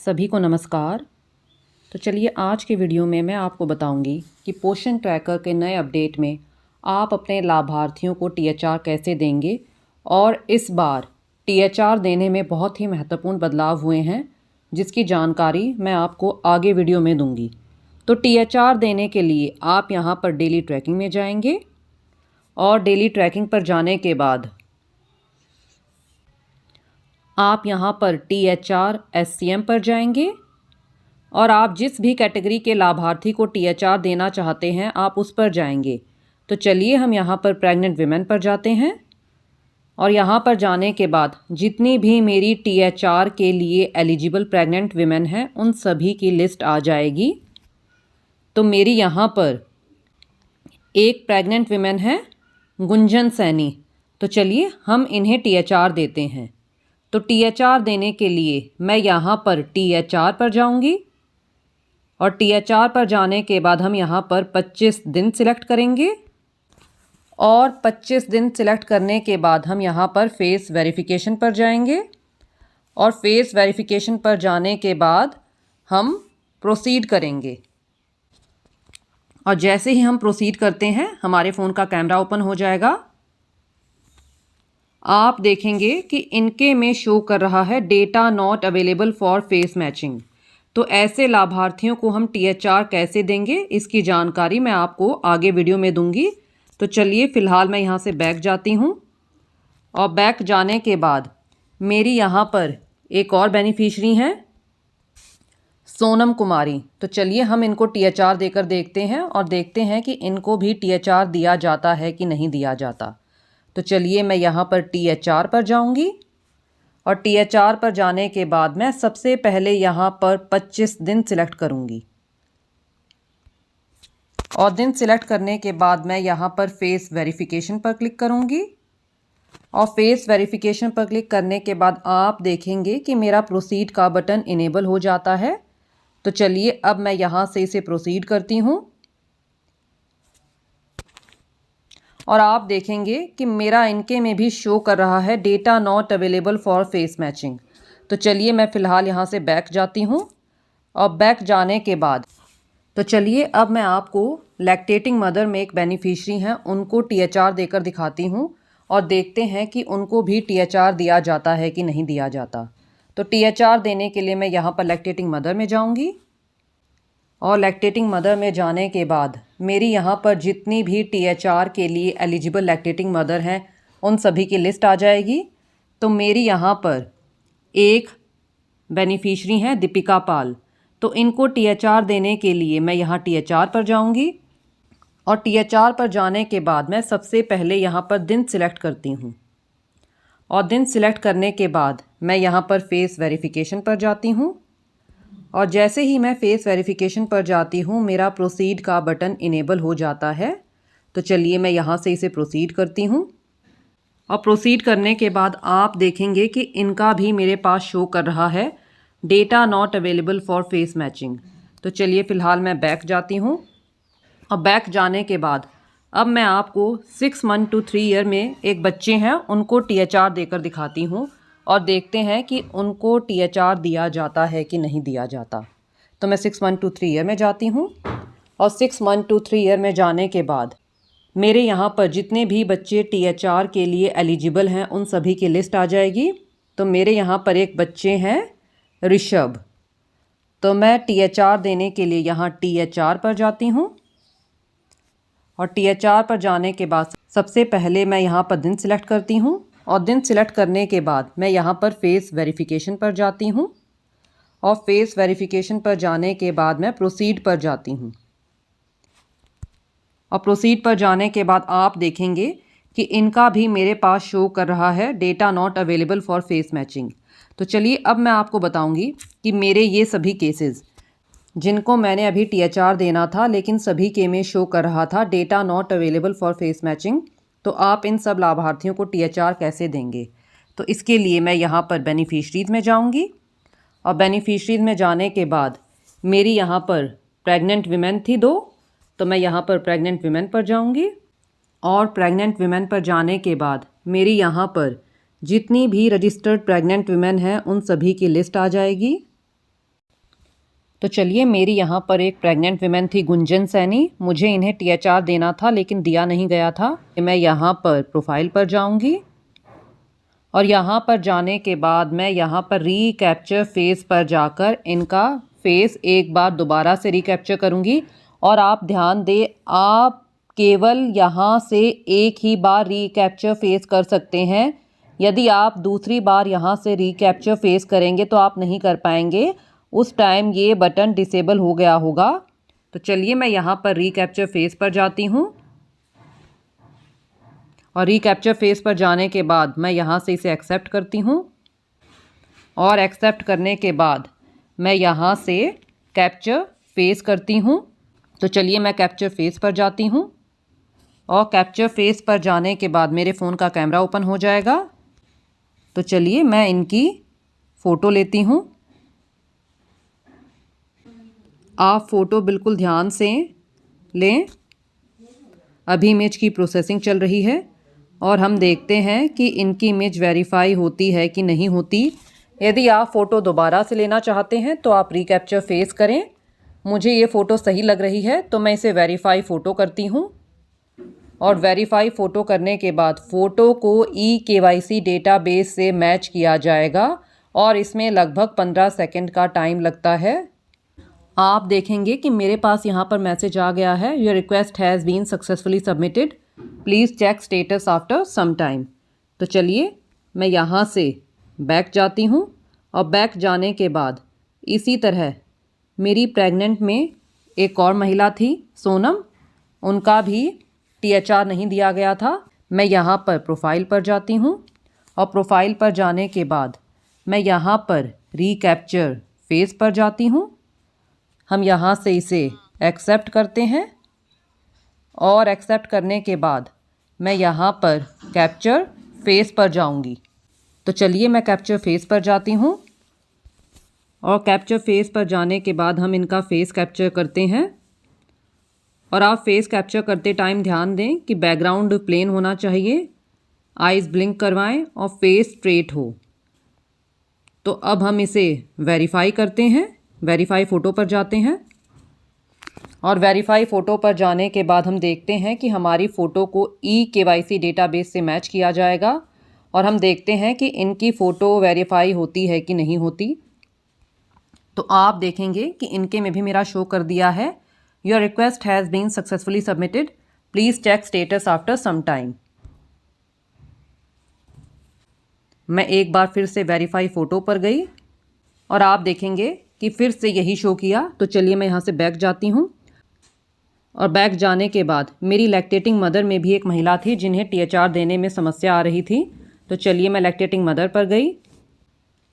सभी को नमस्कार। तो चलिए आज के वीडियो में मैं आपको बताऊंगी कि पोषण ट्रैकर के नए अपडेट में आप अपने लाभार्थियों को टीएचआर कैसे देंगे और इस बार टीएचआर देने में बहुत ही महत्वपूर्ण बदलाव हुए हैं जिसकी जानकारी मैं आपको आगे वीडियो में दूंगी। तो टीएचआर देने के लिए आप यहाँ पर डेली ट्रैकिंग में जाएंगे और डेली ट्रैकिंग पर जाने के बाद आप यहाँ पर टीएचआर एससीएम पर जाएंगे और आप जिस भी कैटेगरी के लाभार्थी को टीएचआर देना चाहते हैं आप उस पर जाएंगे। तो चलिए हम यहाँ पर प्रेग्नेंट विमेन पर जाते हैं और यहाँ पर जाने के बाद जितनी भी मेरी टीएचआर के लिए एलिजिबल प्रेग्नेंट विमेन हैं उन सभी की लिस्ट आ जाएगी। तो मेरी यहाँ पर एक प्रेग्नेंट विमेन है गुंजन सैनी। तो चलिए हम इन्हें टीएचआर देते हैं। तो टीएचआर देने के लिए मैं यहाँ पर टीएचआर पर जाऊँगी और टीएचआर पर जाने के बाद हम यहाँ पर 25 दिन सिलेक्ट करेंगे और 25 दिन सिलेक्ट करने के बाद हम यहाँ पर फेस वेरिफिकेशन पर जाएंगे और फेस वेरिफिकेशन पर जाने के बाद हम प्रोसीड करेंगे। और जैसे ही हम प्रोसीड करते हैं हमारे फ़ोन का कैमरा ओपन हो जाएगा। आप देखेंगे कि इनके में शो कर रहा है data not available for face matching. तो ऐसे लाभार्थियों को हम टीएचआर कैसे देंगे इसकी जानकारी मैं आपको आगे वीडियो में दूंगी। तो चलिए फ़िलहाल मैं यहाँ से बैक जाती हूँ और बैक जाने के बाद मेरी यहाँ पर एक और बेनिफिशरी हैं सोनम कुमारी। तो चलिए हम इनको टीएचआर देकर देखते हैं और देखते हैं कि इनको भी टीएचआर दिया जाता है कि नहीं दिया जाता। तो चलिए मैं यहाँ पर टीएचआर पर जाऊँगी और टीएचआर पर जाने के बाद मैं सबसे पहले यहाँ पर 25 दिन सिलेक्ट करूँगी और दिन सिलेक्ट करने के बाद मैं यहाँ पर फेस वेरिफिकेशन पर क्लिक करूँगी और फेस वेरिफिकेशन पर क्लिक करने के बाद आप देखेंगे कि मेरा प्रोसीड का बटन इनेबल हो जाता है। तो चलिए अब मैं यहाँ से इसे प्रोसीड करती हूँ और आप देखेंगे कि मेरा इनके में भी शो कर रहा है data not available for face matching. तो चलिए मैं फ़िलहाल यहाँ से बैक जाती हूँ और बैक जाने के बाद तो चलिए अब मैं आपको लैक्टेटिंग मदर में एक बेनिफिशरी हैं उनको टीएचआर देकर दिखाती हूँ और देखते हैं कि उनको भी टीएचआर दिया जाता है कि नहीं दिया जाता। तो टीएचआर देने के लिए मैं यहाँ पर लैक्टेटिंग मदर में जाऊँगी और लैक्टेटिंग मदर में जाने के बाद मेरी यहाँ पर जितनी भी टीएचआर के लिए एलिजिबल लैक्टेटिंग मदर हैं उन सभी की लिस्ट आ जाएगी। तो मेरी यहाँ पर एक बेनिफिशरी हैं दीपिका पाल। तो इनको टीएचआर देने के लिए मैं यहाँ टीएचआर पर जाऊँगी और टीएचआर पर जाने के बाद मैं सबसे पहले यहाँ पर दिन सिलेक्ट करती हूँ और दिन सिलेक्ट करने के बाद मैं यहाँ पर फेस वेरिफिकेशन पर जाती हूँ और जैसे ही मैं फेस वेरिफिकेशन पर जाती हूँ मेरा प्रोसीड का बटन इनेबल हो जाता है। तो चलिए मैं यहाँ से इसे प्रोसीड करती हूँ और प्रोसीड करने के बाद आप देखेंगे कि इनका भी मेरे पास शो कर रहा है data not available for face matching. तो चलिए फ़िलहाल मैं बैक जाती हूँ और बैक जाने के बाद अब मैं आपको 6 मंथ टू 3 ईयर में एक बच्चे हैं उनको टीएचआर देकर दिखाती हूँ और देखते हैं कि उनको टीएचआर दिया जाता है कि नहीं दिया जाता। तो मैं 6 मंथ टू 3 ईयर में जाती हूँ और 6 मंथ टू 3 ईयर में जाने के बाद मेरे यहाँ पर जितने भी बच्चे टीएचआर के लिए एलिजिबल हैं उन सभी की लिस्ट आ जाएगी। तो मेरे यहाँ पर एक बच्चे हैं ऋषभ। तो मैं टीएचआर देने के लिए यहाँ टीएचआर पर जाती हूँ और टीएचआर पर जाने के बाद सबसे पहले मैं यहाँ पर दिन सिलेक्ट करती हूँ और दिन सिलेक्ट करने के बाद मैं यहाँ पर फेस वेरिफिकेशन पर जाती हूँ और फेस वेरिफिकेशन पर जाने के बाद मैं प्रोसीड पर जाती हूँ और प्रोसीड पर जाने के बाद आप देखेंगे कि इनका भी मेरे पास शो कर रहा है data not available for face matching. तो चलिए अब मैं आपको बताऊंगी कि मेरे ये सभी केसेस जिनको मैंने अभी टीएचआर देना था लेकिन सभी के में शो कर रहा था data not available for face matching. तो आप इन सब लाभार्थियों को टीएचआर कैसे देंगे। तो इसके लिए मैं यहाँ पर बेनिफिशरीज़ में जाऊँगी और बेनिफिशरीज़ में जाने के बाद मेरी यहाँ पर प्रेग्नेंट विमेन थी 2। तो मैं यहाँ पर प्रेग्नेंट विमेन पर जाऊँगी और प्रेग्नेंट विमेन पर जाने के बाद मेरी यहाँ पर जितनी भी रजिस्टर्ड प्रेग्नेंट विमेन हैं उन सभी की लिस्ट आ जाएगी। तो चलिए, मेरी यहाँ पर एक प्रेग्नेंट विमेन थी गुंजन सैनी, मुझे इन्हें THR देना था लेकिन दिया नहीं गया था। मैं यहाँ पर प्रोफाइल पर जाऊँगी और यहाँ पर जाने के बाद मैं यहाँ पर रीकैप्चर फेस पर जाकर इनका फेस एक बार दोबारा से रीकैप्चर करूँगी। और आप ध्यान दें, आप केवल यहाँ से एक ही बार रीकैप्चर फेस कर सकते हैं। यदि आप दूसरी बार यहाँ से रीकैप्चर फेस करेंगे तो आप नहीं कर पाएंगे, उस टाइम ये बटन डिसेबल हो गया होगा। तो चलिए, मैं यहाँ पर रीकैप्चर फेस पर जाती हूँ और रीकैप्चर फेस पर जाने के बाद मैं यहाँ से इसे एक्सेप्ट करती हूँ और एक्सेप्ट करने के बाद मैं यहाँ से कैप्चर फेस करती हूँ। तो चलिए, मैं कैप्चर फेस पर जाती हूँ और कैप्चर फेस पर जाने के बाद मेरे फ़ोन का कैमरा ओपन हो जाएगा। तो चलिए, मैं इनकी फ़ोटो लेती हूँ। आप फ़ोटो बिल्कुल ध्यान से लें। अभी इमेज की प्रोसेसिंग चल रही है और हम देखते हैं कि इनकी इमेज वेरीफाई होती है कि नहीं होती। यदि आप फ़ोटो दोबारा से लेना चाहते हैं तो आप रीकैप्चर फेस करें। मुझे ये फ़ोटो सही लग रही है तो मैं इसे वेरीफाई फ़ोटो करती हूँ और वेरीफाई फ़ोटो करने के बाद फ़ोटो को eKYC डेटाबेस से मैच किया जाएगा और इसमें लगभग 15 सेकंड का टाइम लगता है। आप देखेंगे कि मेरे पास यहाँ पर मैसेज आ गया है, your request has been successfully submitted, please check status after some time. तो चलिए, मैं यहाँ से बैक जाती हूँ और बैक जाने के बाद इसी तरह मेरी प्रेग्नेंट में एक और महिला थी सोनम, उनका भी THR नहीं दिया गया था। मैं यहाँ पर प्रोफाइल पर जाती हूँ और प्रोफाइल पर जाने के बाद मैं यहाँ पर रीकैप्चर फेस पर जाती हूँ। हम यहाँ से इसे एक्सेप्ट करते हैं और एक्सेप्ट करने के बाद मैं यहाँ पर कैप्चर फेस पर जाऊँगी। तो चलिए, मैं कैप्चर फेस पर जाती हूँ और कैप्चर फेस पर जाने के बाद हम इनका फेस कैप्चर करते हैं। और आप फेस कैप्चर करते टाइम ध्यान दें कि बैकग्राउंड प्लेन होना चाहिए, आइज़ ब्लिंक करवाएं और फेस स्ट्रेट हो। तो अब हम इसे वेरीफाई करते हैं। वेरीफाई फ़ोटो पर जाते हैं और वेरीफाई फ़ोटो पर जाने के बाद हम देखते हैं कि हमारी फ़ोटो को eKYC डेटाबेस से मैच किया जाएगा और हम देखते हैं कि इनकी फ़ोटो वेरीफाई होती है कि नहीं होती। तो आप देखेंगे कि इनके में भी मेरा शो कर दिया है, your request has been successfully submitted, please check status after some time. मैं एक बार फिर से वेरीफाई फ़ोटो पर गई और आप देखेंगे कि फिर से यही शो किया। तो चलिए, मैं यहाँ से बैक जाती हूँ और बैक जाने के बाद मेरी लैक्टेटिंग मदर में भी एक महिला थी जिन्हें THR देने में समस्या आ रही थी। तो चलिए, मैं लैक्टेटिंग मदर पर गई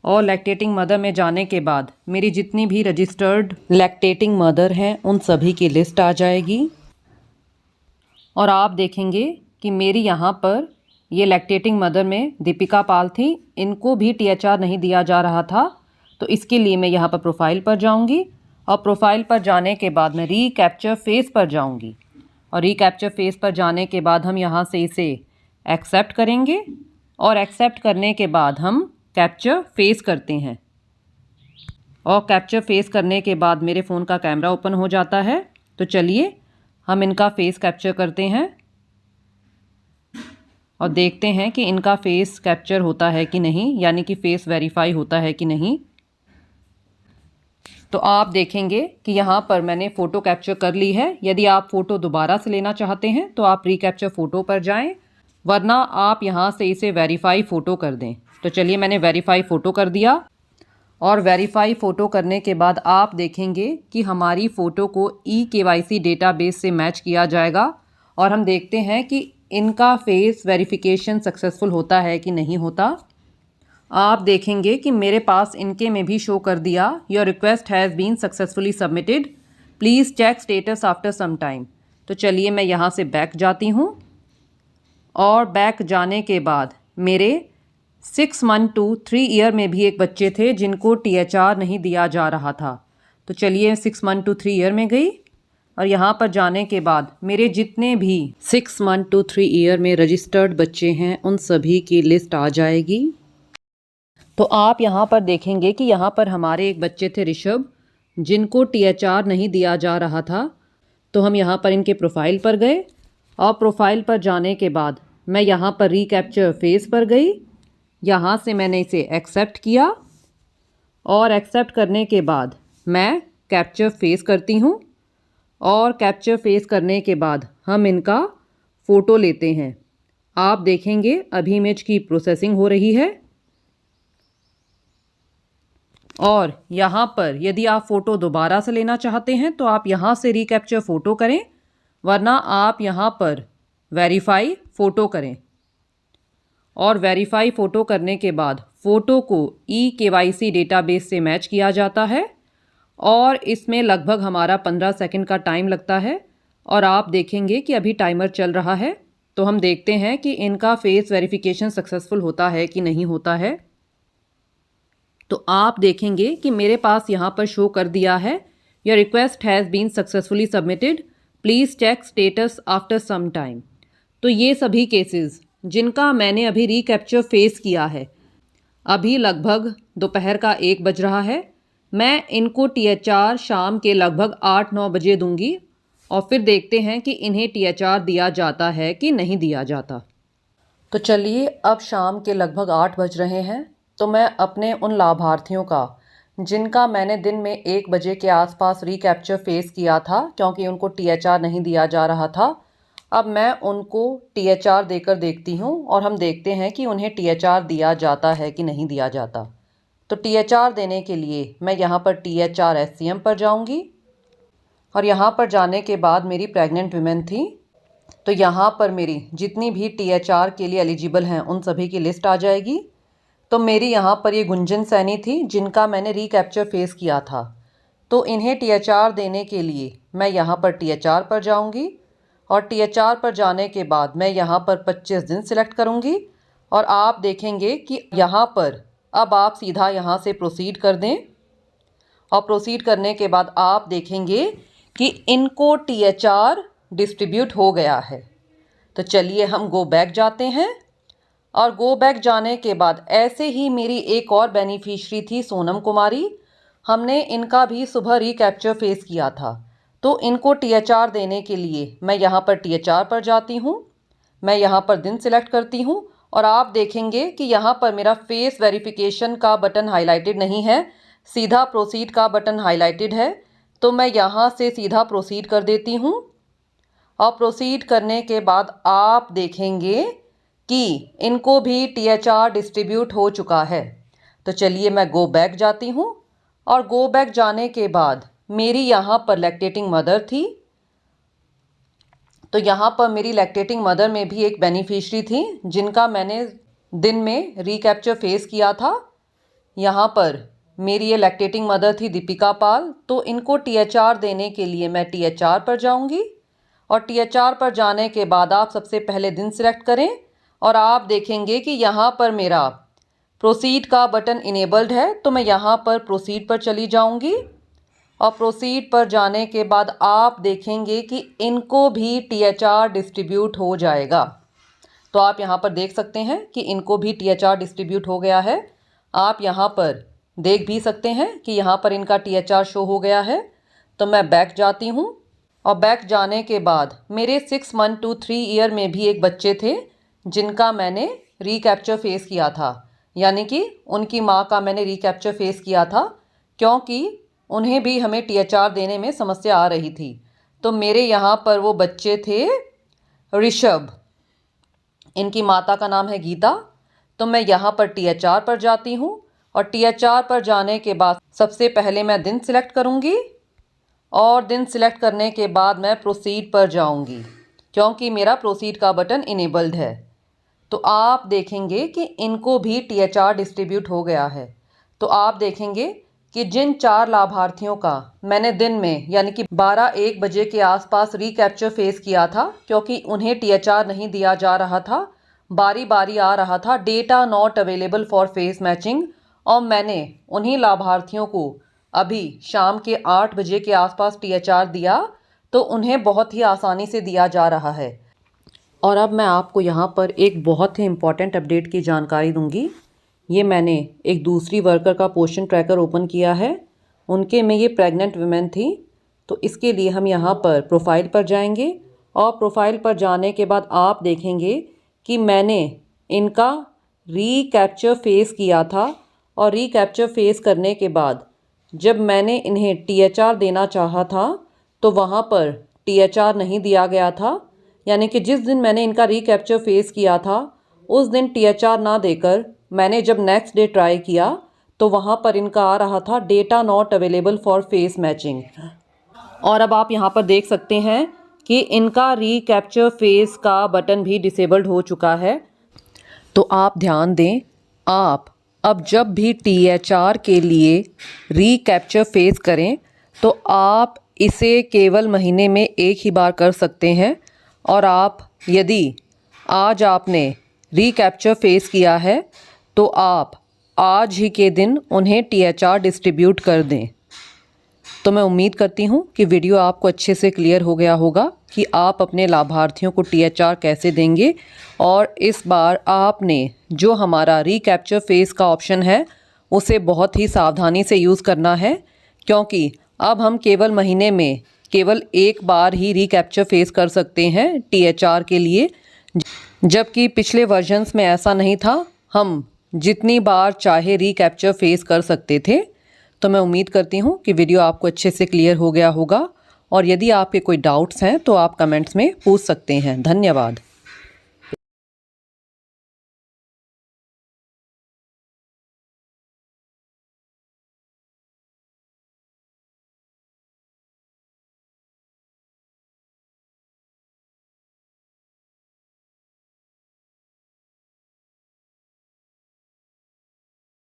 और लैक्टेटिंग मदर में जाने के बाद मेरी जितनी भी रजिस्टर्ड लैक्टेटिंग मदर हैं उन सभी की लिस्ट आ जाएगी और आप देखेंगे कि मेरी यहाँ पर ये लैक्टेटिंग मदर में दीपिका पाल थी, इनको भी THR नहीं दिया जा रहा था। तो इसके लिए मैं यहाँ पर प्रोफाइल पर जाऊँगी और प्रोफाइल पर जाने के बाद मैं रीकैप्चर फेस पर जाऊँगी और रीकैप्चर फेस पर जाने के बाद हम यहाँ से इसे एक्सेप्ट करेंगे और एक्सेप्ट करने के बाद हम कैप्चर फेस करते हैं और कैप्चर फेस करने के बाद मेरे फ़ोन का कैमरा ओपन हो जाता है। तो चलिए, हम इनका फेस कैप्चर करते हैं और देखते हैं कि इनका फेस कैप्चर होता है कि नहीं, यानी कि फेस वेरीफाई होता है कि नहीं। तो आप देखेंगे कि यहाँ पर मैंने फ़ोटो कैप्चर कर ली है। यदि आप फ़ोटो दोबारा से लेना चाहते हैं तो आप रीकैप्चर फ़ोटो पर जाएं, वरना आप यहाँ से इसे वेरीफाई फ़ोटो कर दें। तो चलिए, मैंने वेरीफाई फ़ोटो कर दिया और वेरीफाई फ़ोटो करने के बाद आप देखेंगे कि हमारी फ़ोटो को eKYC डेटाबेस से मैच किया जाएगा और हम देखते हैं कि इनका फेस वेरिफिकेशन सक्सेसफुल होता है कि नहीं होता। आप देखेंगे कि मेरे पास इनके में भी शो कर दिया, your request has been successfully submitted, please check status after some time. तो चलिए, मैं यहाँ से बैक जाती हूँ और बैक जाने के बाद मेरे 6 मंथ टू 3 ईयर में भी एक बच्चे थे जिनको THR नहीं दिया जा रहा था। तो चलिए, 6 मंथ टू 3 ईयर में गई और यहाँ पर जाने के बाद मेरे जितने भी 6 मंथ टू 3 ईयर में रजिस्टर्ड बच्चे हैं उन सभी की लिस्ट आ जाएगी। तो आप यहाँ पर देखेंगे कि यहाँ पर हमारे एक बच्चे थे ऋषभ, जिनको THR नहीं दिया जा रहा था, तो हम यहाँ पर इनके प्रोफाइल पर गए और प्रोफाइल पर जाने के बाद मैं यहाँ पर रिकैप्चर फेस पर गई। यहाँ से मैंने इसे एक्सेप्ट किया और एक्सेप्ट करने के बाद मैं कैप्चर फेस करती हूँ और कैप्चर फेस करने के बाद हम इनका फ़ोटो लेते हैं। आप देखेंगे अभी इमेज की प्रोसेसिंग हो रही है और यहाँ पर यदि आप फ़ोटो दोबारा से लेना चाहते हैं तो आप यहाँ से रिकैप्चर फ़ोटो करें, वरना आप यहाँ पर वेरीफाई फ़ोटो करें और वेरीफाई फ़ोटो करने के बाद फ़ोटो को eKYC डेटाबेस से मैच किया जाता है और इसमें लगभग हमारा 15 सेकंड का टाइम लगता है। और आप देखेंगे कि अभी टाइमर चल रहा है, तो हम देखते हैं कि इनका फेस वेरिफिकेशन सक्सेसफुल होता है कि नहीं होता है। तो आप देखेंगे कि मेरे पास यहाँ पर शो कर दिया है, your request has been successfully submitted, please check status after some time. तो ये सभी केसेस जिनका मैंने अभी रिकैप्चर फेस किया है, अभी लगभग दोपहर का 1 बज रहा है। मैं इनको THR शाम के लगभग 8-9 बजे दूंगी और फिर देखते हैं कि इन्हें THR दिया जाता है कि नहीं दिया जाता। तो चलिए, अब शाम के लगभग 8 बज रहे हैं, तो मैं अपने उन लाभार्थियों का जिनका मैंने दिन में 1 बजे के आसपास रिकैप्चर फेस किया था क्योंकि उनको THR नहीं दिया जा रहा था, अब मैं उनको THR देकर देखती हूँ और हम देखते हैं कि उन्हें THR दिया जाता है कि नहीं दिया जाता। तो THR देने के लिए मैं यहाँ पर THR SCM पर जाऊँगी और यहाँ पर जाने के बाद मेरी प्रेग्नेंट वुमेन थी, तो यहाँ पर मेरी जितनी भी THR के लिए एलिजिबल हैं उन सभी की लिस्ट आ जाएगी। तो मेरी यहाँ पर ये गुंजन सैनी थी जिनका मैंने रिकैप्चर फेस किया था, तो इन्हें THR देने के लिए मैं यहाँ पर THR पर जाऊँगी और THR पर जाने के बाद मैं यहाँ पर 25 दिन सिलेक्ट करूँगी और आप देखेंगे कि यहाँ पर अब आप सीधा यहाँ से प्रोसीड कर दें और प्रोसीड करने के बाद आप देखेंगे कि इनको THR डिस्ट्रीब्यूट हो गया है। तो चलिए हम गो बैक जाते हैं और गो बैक जाने के बाद ऐसे ही मेरी एक और बेनिफिशरी थी सोनम कुमारी, हमने इनका भी सुबह रिकैप्चर फेस किया था। तो इनको THR देने के लिए मैं यहाँ पर THR पर जाती हूँ, मैं यहाँ पर दिन सिलेक्ट करती हूँ और आप देखेंगे कि यहाँ पर मेरा फेस वेरिफिकेशन का बटन हाईलाइटेड नहीं है, सीधा प्रोसीड का बटन हाईलाइटेड है। तो मैं यहाँ से सीधा प्रोसीड कर देती हूँ और प्रोसीड करने के बाद आप देखेंगे कि इनको भी THR डिस्ट्रीब्यूट हो चुका है। तो चलिए मैं गो बैक जाती हूँ और गो बैक जाने के बाद मेरी यहाँ पर लैक्टेटिंग मदर थी, तो यहाँ पर मेरी लैक्टेटिंग मदर में भी एक बेनिफिशरी थी जिनका मैंने दिन में रिकैप्चर फेस किया था। यहाँ पर मेरी ये लैक्टेटिंग मदर थी दीपिका पाल, तो इनको THR देने के लिए मैं THR पर जाऊँगी और THR पर जाने के बाद आप सबसे पहले दिन सिलेक्ट करें और आप देखेंगे कि यहाँ पर मेरा प्रोसीड का बटन इनेबल्ड है, तो मैं यहाँ पर प्रोसीड पर चली जाऊँगी और प्रोसीड पर जाने के बाद आप देखेंगे कि इनको भी THR डिस्ट्रीब्यूट हो जाएगा। तो आप यहाँ पर देख सकते हैं कि इनको भी THR डिस्ट्रीब्यूट हो गया है। आप यहाँ पर देख भी सकते हैं कि यहाँ पर इनका THR शो हो गया है। तो मैं बैक जाती हूँ और बैक जाने के बाद मेरे 6 मंथ टू 3 ईयर में भी एक बच्चे थे जिनका मैंने रिकैप्चर फेस किया था, यानी कि उनकी माँ का मैंने रिकैप्चर फेस किया था क्योंकि उन्हें भी हमें THR देने में समस्या आ रही थी। तो मेरे यहाँ पर वो बच्चे थे ऋषभ, इनकी माता का नाम है गीता। तो मैं यहाँ पर THR पर जाती हूँ और THR पर जाने के बाद सबसे पहले मैं दिन सिलेक्ट करूँगी और दिन सिलेक्ट करने के बाद मैं प्रोसीड पर जाऊँगी क्योंकि मेरा प्रोसीड का बटन इनेबल्ड है। तो आप देखेंगे कि इनको भी THR डिस्ट्रीब्यूट हो गया है। तो आप देखेंगे कि जिन 4 लाभार्थियों का मैंने दिन में यानी कि 12-1 बजे के आसपास रिकैप्चर फेस किया था क्योंकि उन्हें THR नहीं दिया जा रहा था, बारी बारी आ रहा था data not available for face matching, और मैंने उन्हीं लाभार्थियों को अभी शाम के 8 बजे के आसपास THR दिया, तो उन्हें बहुत ही आसानी से दिया जा रहा है। और अब मैं आपको यहाँ पर एक बहुत ही इम्पॉर्टेंट अपडेट की जानकारी दूंगी। ये मैंने एक दूसरी वर्कर का पोर्शन ट्रैकर ओपन किया है, उनके में ये प्रेग्नेंट वुमेन थी। तो इसके लिए हम यहाँ पर प्रोफाइल पर जाएंगे और प्रोफाइल पर जाने के बाद आप देखेंगे कि मैंने इनका रीकैप्चर फेस किया था और रीकैप्चर फेस करने के बाद जब मैंने इन्हें THR देना चाहा था तो वहाँ पर THR नहीं दिया गया था। यानी कि जिस दिन मैंने इनका रीकैप्चर फेस किया था उस दिन THR ना देकर मैंने जब नेक्स्ट डे ट्राई किया तो वहाँ पर इनका आ रहा था data not available for face matching. और अब आप यहाँ पर देख सकते हैं कि इनका रीकैप्चर फेस का बटन भी डिसेबल्ड हो चुका है। तो आप ध्यान दें, आप अब जब भी THR के लिए रीकैप्चर फेस करें तो आप इसे केवल महीने में एक ही बार कर सकते हैं। और आप यदि आज आपने रीकैप्चर फेस किया है तो आप आज ही के दिन उन्हें THR डिस्ट्रीब्यूट कर दें। तो मैं उम्मीद करती हूँ कि वीडियो आपको अच्छे से क्लियर हो गया होगा कि आप अपने लाभार्थियों को THR कैसे देंगे। और इस बार आपने जो हमारा रीकैप्चर फेस का ऑप्शन है उसे बहुत ही सावधानी से यूज़ करना है, क्योंकि अब हम केवल महीने में केवल एक बार ही रीकैप्चर फेस कर सकते हैं THR के लिए, जबकि पिछले वर्जन्स में ऐसा नहीं था, हम जितनी बार चाहे रीकैप्चर फेस कर सकते थे। तो मैं उम्मीद करती हूँ कि वीडियो आपको अच्छे से क्लियर हो गया होगा और यदि आपके कोई डाउट्स हैं तो आप कमेंट्स में पूछ सकते हैं। धन्यवाद।